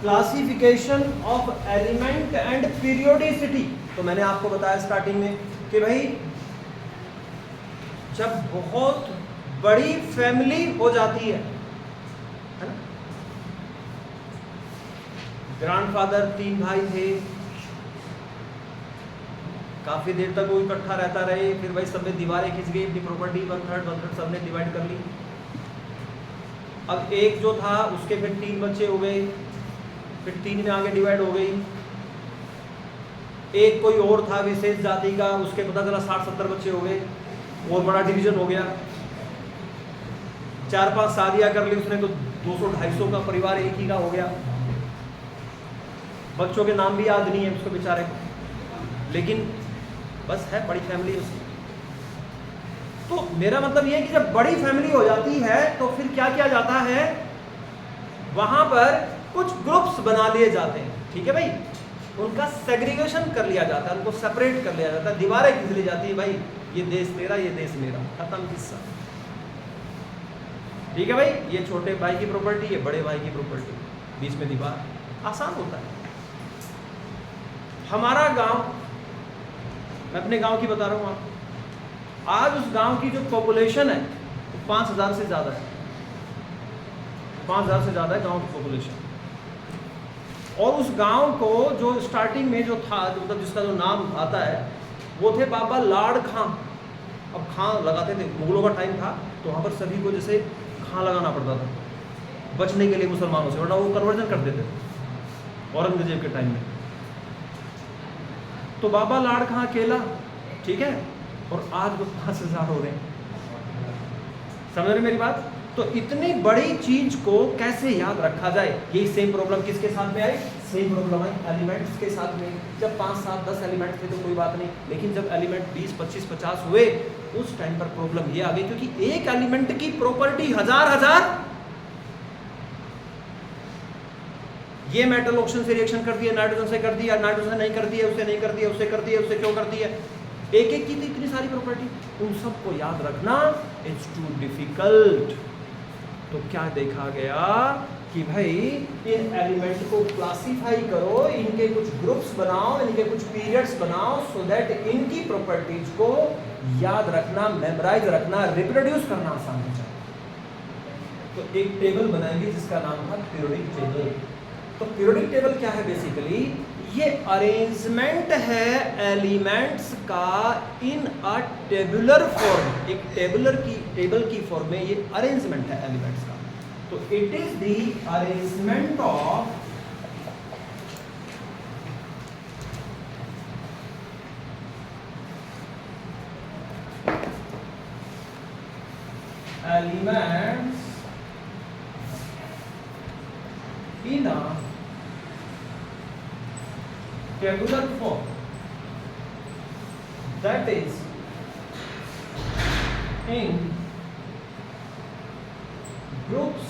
Classification of element and periodicity. तो मैंने आपको बताया स्टार्टिंग में कि भाई जब बहुत बड़ी फैमिली हो जाती है ना, ग्रैंडफादर 3 भाई थे, काफी देर तक वो इकट्ठा रहता रहे, फिर भाई सब में दीवारें खिंच गई, अपनी प्रॉपर्टी 1/3 सबने डिवाइड कर ली। अब एक जो था उसके फिर 3 बच्चे हो गए, फिर 3 में आगे डिवाइड हो गई। एक कोई और था विशेष जाति का, उसके पता चला 60-70 बच्चे हो गए, और बड़ा डिवीजन हो गया। 4-5 शादियां कर ली उसने तो 200-250 का परिवार एक ही का हो गया। बच्चों के नाम भी याद नहीं है उसको बेचारे को, लेकिन बस है बड़ी फैमिली उसकी। तो मेरा मतलब ये है कि जब बड़ी फैमिली हो जाती है तो फिर क्या किया जाता है, वहां पर कुछ ग्रुप्स बना लिए जाते हैं। ठीक है भाई, उनका सेग्रीगेशन कर लिया जाता है, उनको सेपरेट कर लिया जाता है, दीवारें खींच ली जाती है, भाई ये देश तेरा, ये देश मेरा, खत्म किस्सा। ठीक है भाई, ये छोटे भाई की प्रॉपर्टी, ये बड़े भाई की प्रॉपर्टी, बीच में दीवार, आसान होता है। हमारा गांव, मैं अपने गांव की बता रहा हूं आपको, आज उस गांव की जो पॉपुलेशन है वो 5000 से ज़्यादा है, 5000 से ज़्यादा है गांव की पॉपुलेशन। और उस गांव को जो स्टार्टिंग में जो था, मतलब जिसका जो नाम आता है, वो थे बाबा लाड़ खां। अब खां लगाते थे, मुगलों का टाइम था तो वहाँ पर सभी को जैसे खां लगाना पड़ता था बचने के लिए मुसलमानों से, वरना वो कन्वर्जन कर देते थे औरंगजेब के टाइम में। तो बाबा लाड़ खां अकेला, ठीक है, और आज वो 5000 हो रहे हैं। समझ रहे मेरी बात? तो इतनी बड़ी चीज को कैसे याद रखा जाए? यही सेम प्रॉब्लम किसके साथ में आई? सेम प्रॉब्लम आई एलिमेंट्स के साथ में। जब 5, 7, 10 एलिमेंट थे तो कोई बात नहीं, लेकिन जब एलिमेंट 20, 25, 50 हुए उस टाइम पर प्रॉब्लम ये आ गई, क्योंकि एक एलिमेंट की प्रॉपर्टी हजार, ये मेटल ऑक्सीजन से रिएक्शन कर दिया, नाइट्रोजन से कर दिया, नाइट्रोजन से नहीं कर दिया, उससे नहीं कर दिया, उससे कर दिया, उससे क्यों कर दिया, एक एक की थी इतनी सारी प्रॉपर्टी, उन सबको याद रखना इट्स टू डिफिकल्ट। तो क्या देखा गया कि भाई इन एलिमेंट को क्लासिफाई करो, इनके कुछ ग्रुप्स बनाओ, इनके कुछ पीरियड्स बनाओ, सो दैट इनकी प्रॉपर्टीज को याद रखना, मेमोराइज रखना, रिप्रोड्यूस करना आसान हो जाए। तो एक टेबल बनाएंगे जिसका नाम था पीरियोडिक टेबल। तो पीरियोडिक टेबल क्या है? बेसिकली ये अरेंजमेंट है एलिमेंट्स का इन अ टेबुलर फॉर्म। एक टेबल की फॉर्म में ये अरेंजमेंट है एलिमेंट्स का। तो it is the arrangement of elements in a tabular form, that is in groups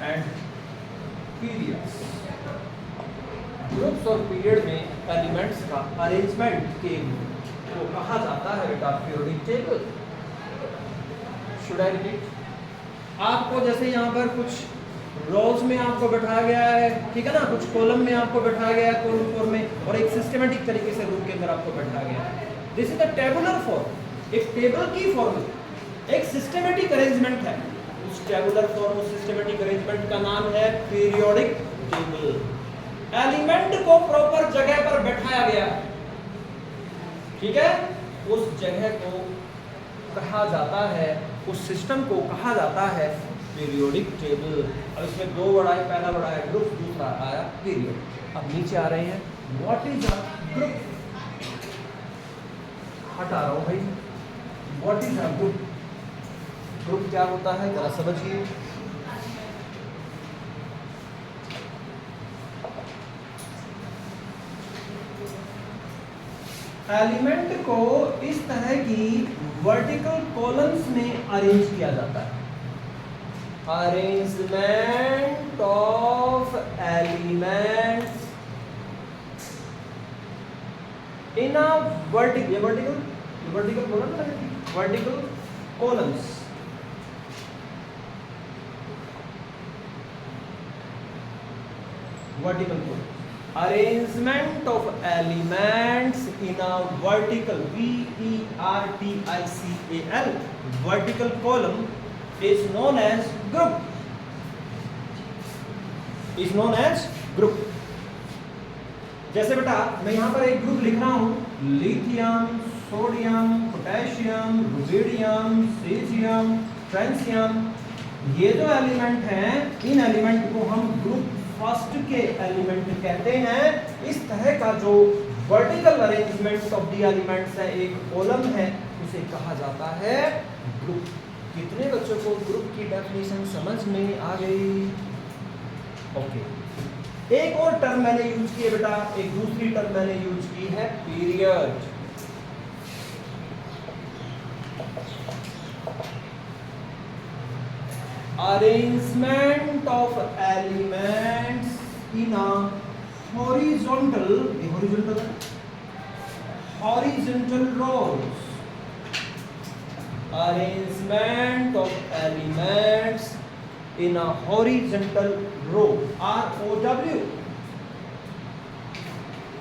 and periods। Groups और पीरियड में एलिमेंट्स का अरेंजमेंट के को कहा जाता है बेटा periodic table. Should I repeat? आपको जैसे यहाँ पर कुछ रोज में आपको बैठा गया है, ठीक है ना, कुछ कॉलम में आपको बैठा गया है, कॉलम फॉर्म में, और एक सिस्टमेटिक तरीके से रूम के अंदर आपको बैठा गया है। This is the tabular form. एक टेबल की फॉर्म में एक सिस्टमेटिक अरेंजमेंट है। उस टेबुलर फॉर्म, उस सिस्टमेटिक अरेंजमेंट का नाम है पीरियोडिक टेबल। एलिमेंट को प्रॉपर जगह पर बैठाया गया, ठीक है, उस जगह को कहा जाता है, उस सिस्टम को कहा जाता है पीरियोडिक टेबल। अब इसमें 2 वर्ड आए, पहला वर्ड आया ग्रुप, दूसरा आया पीरियड। अब नीचे आ रहे हैं व्हाट इज अ ग्रुप। हटा रहा हूं भाई, what is a group. Group क्या होता है जरा समझिए। एलिमेंट को इस तरह की वर्टिकल कॉलम्स में अरेंज किया जाता है। Arrangement of elements in a vertical columns. Vertical column, arrangement of elements in a vertical, VERTICAL, vertical column is known age group, is known age group. जैसे बेटा मैं यहां पर एक ग्रुप लिख रहा हूं, lithium, sodium, potassium, rubidium, caesium, francium, ये जो एलिमेंट हैं, इन एलिमेंट को हम ग्रुप फर्स्ट के एलिमेंट कहते हैं। इस तरह का जो vertical arrangement of the elements है, एक कॉलम है, उसे कहा जाता है ग्रुप। कितने बच्चों को ग्रुप की डेफिनेशन समझ में आ गई? ओके, एक और टर्म मैंने यूज की है बेटा, एक दूसरी टर्म मैंने यूज की है period. Arrangement of elements in a horizontal rows. Arrangement of elements in a horizontal row, ROW.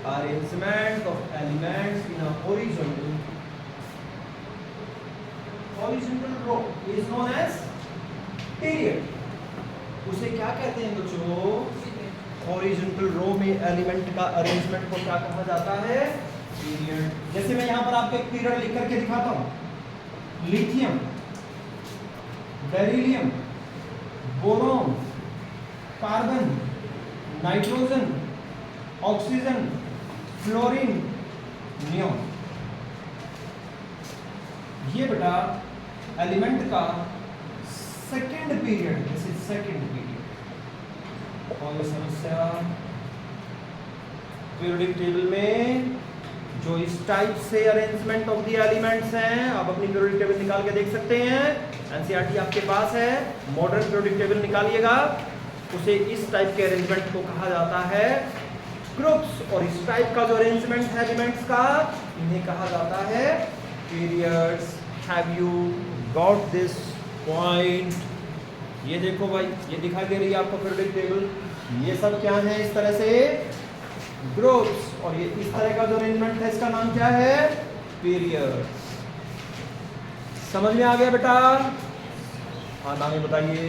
Arrangement of elements in a horizontal row is known as period. उसे क्या कहते हैं बच्चों? हॉरिजॉन्टल रो में एलिमेंट का अरेंजमेंट को क्या कहा जाता है? पीरियड। जैसे मैं यहां पर आपको एक पीरियड लिख करके दिखाता हूं, lithium, beryllium, boron, carbon, nitrogen, oxygen, fluorine, neon. ये बेटा एलिमेंट का second period, this is second period. और ये समस्या पीरियोडिक टेबल में जो इस टाइप से अरेंजमेंट ऑफ द एलिमेंट्स हैं, आप अपनी पीरियोडिक टेबल निकाल के देख सकते हैं। एनसीईआरटी आपके पास है, मॉडर्न पीरियोडिक टेबल निकालिएगा, उसे इस टाइप के अरेंजमेंट को कहा जाता है ग्रुप्स। और इस टाइप का जो अरेंजमेंट है एलिमेंट्स का, इन्हें कहा जाता है periods. Have you got this point? ये देखो भाई, ये दिखाई दे रही है आपको पीरियोडिक टेबल, ये सब क्या है? इस तरह से ग्रुप्स। और ये इस तरह का जो अरेंजमेंट है, इसका नाम क्या है? पीरियड। समझ में आ गया बेटा? हाँ, नाम बताइए।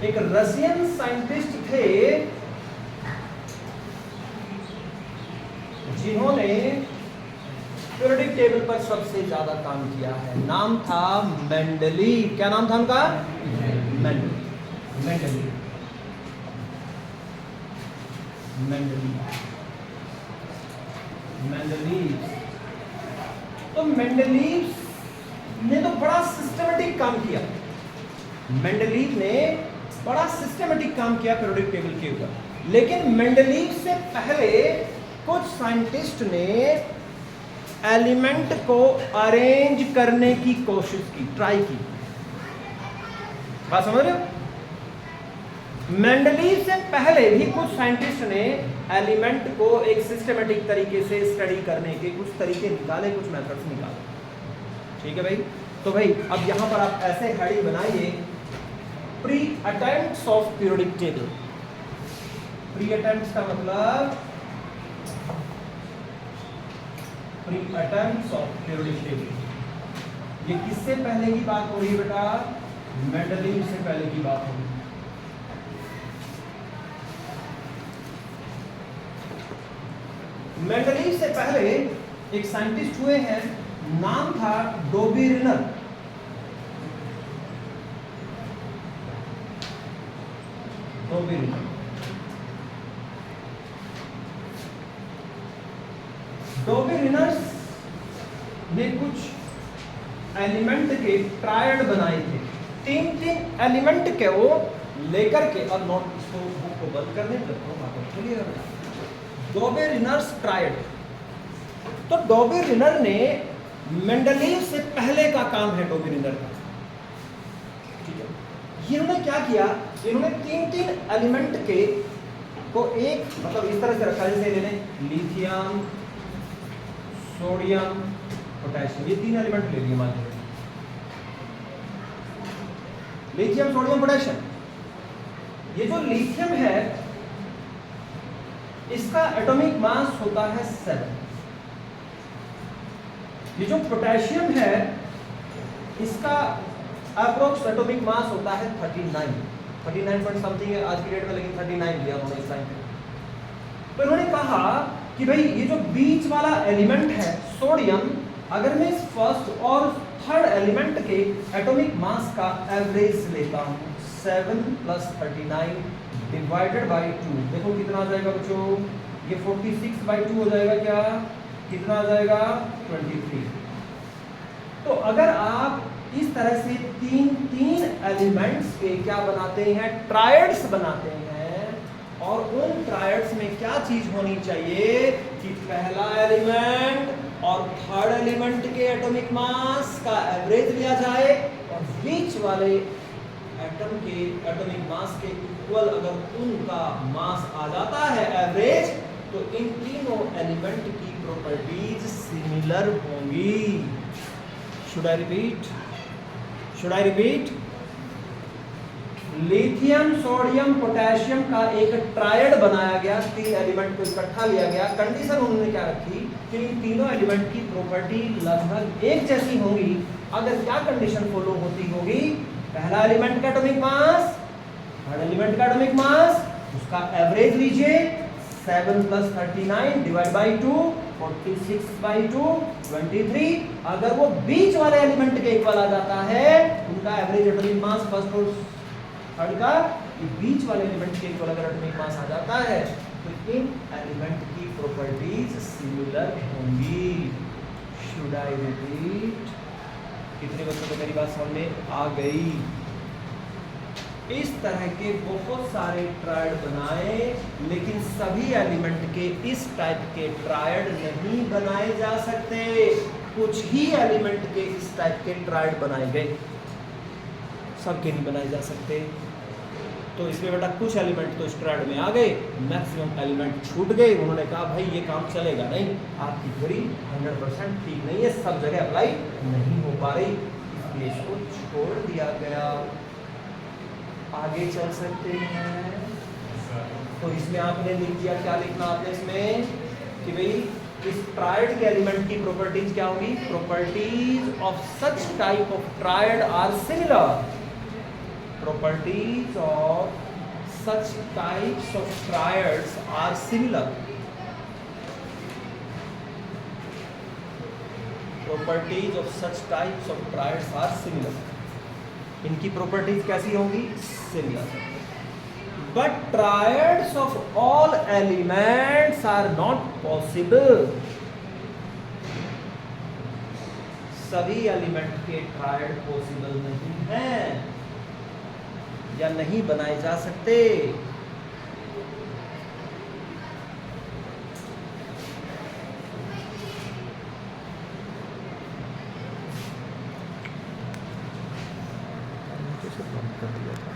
एक रशियन साइंटिस्ट थे जिन्होंने पीरियोडिक टेबल पर सबसे ज्यादा काम किया है। नाम था मेंडलीव। क्या नाम था उनका? मेंडलीव। तो मेंडलीव ने तो बड़ा सिस्टमेटिक काम किया। मेंडलीव ने बड़ा सिस्टमेटिक काम किया पीरियोडिक टेबल के ऊपर। लेकिन मेंडलीव से पहले कुछ साइंटिस्ट ने एलिमेंट को अरेंज करने की कोशिश की, ट्राई की। बात समझ रहे हो? मेंडलीव से पहले भी कुछ साइंटिस्ट ने एलिमेंट को एक सिस्टमेटिक तरीके से स्टडी करने के कुछ तरीके निकाले, कुछ मेथड्स निकाले। ठीक है भाई? तो भाई अब यहां पर आप ऐसे हेडिंग बनाइए, pre attempts of periodic table. Pre attempts का मतलब pre attempts of periodic table. ये किससे पहले की बात हो रही है बेटा? मेंडलीव से पहले की बात हो रही है। मेंडलीव से पहले एक साइंटिस्ट हुए हैं, नाम था डोबेरिनर। डोबेरिनर ने कुछ एलिमेंट के ट्रायड बनाए थे। तीन एलिमेंट के वो लेकर के, और नोट इसको बुक को बंद करने चलिएगा बेटा। डोबेरिनर्स ट्रायड। तो डोबेरिनर ने, मेंडलीव से पहले का काम है डोबेरिनर का, ठीक है? इन्होंने क्या किया? इन्होंने तीन एलिमेंट के को एक मतलब इस तरह से रखा, जैसे ले लें लिथियम, सोडियम, पोटेशियम, ये तीन एलिमेंट ले लिए मान लीजिए। लिथियम सोडियम पोटेशियम, ये जो लिथियम है इसका एटॉमिक मास होता है 7। ये जो पोटेशियम है इसका अप्रोक्स एटॉमिक मास होता है 39 पॉइंट समथिंग है आज की डेट में, लेकिन 39 लिया उन्होंने इस टाइम पे। तो इन्होंने कहा कि भाई ये जो बीच वाला एलिमेंट है सोडियम, अगर मैं इस फर्स्ट और थर्ड एलिमेंट के एटॉमिक मास का एवरेज लेता हूँ 7 + 39 डिवाइडेड बाई 2, देखो कितना आ जाएगा बच्चों, ये 46/2 हो जाएगा, क्या कितना आ जाएगा 23। तो अगर आप इस तरह से तीन एलिमेंट्स के क्या बनाते हैं, ट्रायड्स बनाते हैं, और उन ट्रायड्स में क्या चीज होनी चाहिए कि पहला एलिमेंट और थर्ड एलिमेंट के एटॉमिक मास का एवरेज लिया जाए और बीच वाले एटम के एटॉमिक मास के इक्वल अगर उनका मास आ जाता है एवरेज, तो इन तीनों एलिमेंट की प्रॉपर्टीज सिमिलर होंगी। Should I repeat? Lithium sodium potassium का एक ट्रायड बनाया गया, 3 एलिमेंट को इकट्ठा लिया गया। कंडीशन उन्होंने क्या रखी कि इन तीनों एलिमेंट की प्रॉपर्टी लगभग एक जैसी होंगी। अगर क्या कंडीशन फॉलो होती होगी, पहला एलिमेंट का एटॉमिक मास, थर्ड एलिमेंट का एटॉमिक मास, उसका एवरेज लीजिए 7 + 39 डिवाइड बाई 2 46/2 23। अगर वो बीच वाले एलिमेंट के इक्वल आ जाता है, उनका एवरेज एटॉमिक मास फर्स्ट और थर्ड का, बीच वाले एलिमेंट के इक्वल अगर एटॉमिक मास आ जाता है, तो इन एलिमेंट की प्रॉपर्टीज सिमिलर होंगी। Should I repeat? कितने बच्चों को मेरी बात समझ में आ गई? इस तरह के बहुत सारे ट्रायड बनाए, लेकिन सभी एलिमेंट के इस टाइप के ट्रायड नहीं बनाए जा सकते। कुछ ही एलिमेंट के इस टाइप के ट्रायड बनाए गए, सबके नहीं बनाए जा सकते। तो इसमें बेटा कुछ एलिमेंट तो इस ट्रायड में आ गए, मैक्सिमम एलिमेंट छूट गए। उन्होंने कहा भाई ये काम चलेगा नहीं, आपकी थ्योरी 100% ठीक नहीं है, सब जगह अप्लाई नहीं हो पा रही, इसलिए इसको छोड़ दिया गया। आगे चल सकते हैं। तो इसमें आपने लिख दिया, क्या लिखना आपने इसमें कि भाई इस ट्रायड के एलिमेंट की प्रॉपर्टीज क्या होगी, properties of such type of triad are similar. Properties of such types of triads are similar. Properties of such types of triads are similar. इनकी प्रॉपर्टीज कैसी होंगी, similar. But triads of all elements are not possible. सभी element के triad possible नहीं है या नहीं बनाए जा सकते। बंद कर दिया था।